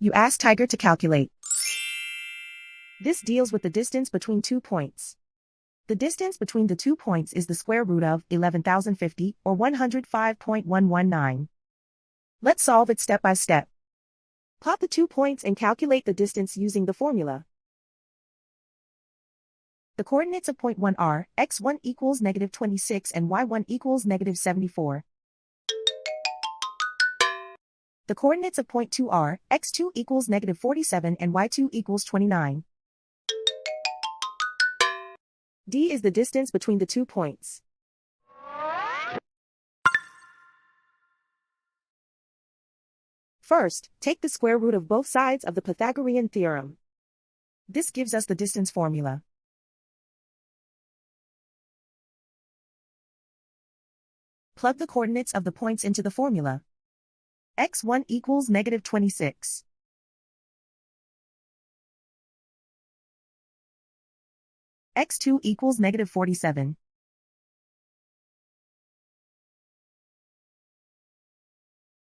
You ask Tiger to calculate. This deals with the distance between 2 points. The distance between the 2 points is the square root of 11,050 or 105.119. Let's solve it step by step. Plot the 2 points and calculate the distance using the formula. The coordinates of point 1 are x1 equals -26 and y1 equals -74. The coordinates of point 2 are x2 equals -47 and y2 equals 29. D is the distance between the 2 points. First, take the square root of both sides of the Pythagorean theorem. This gives us the distance formula. Plug the coordinates of the points into the formula. x1 equals -26. x2 equals -47.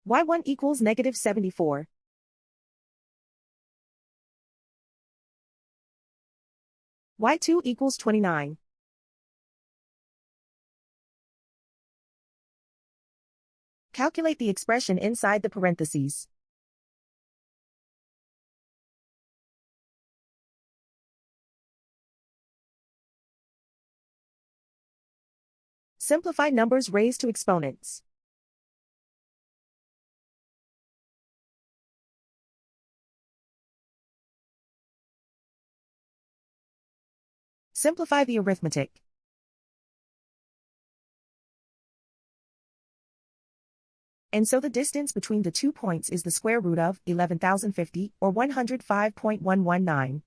y1 equals -74. y2 equals 29. Calculate the expression inside the parentheses. Simplify numbers raised to exponents. Simplify the arithmetic. And so the distance between the 2 points is the square root of 11,050 or 105.119.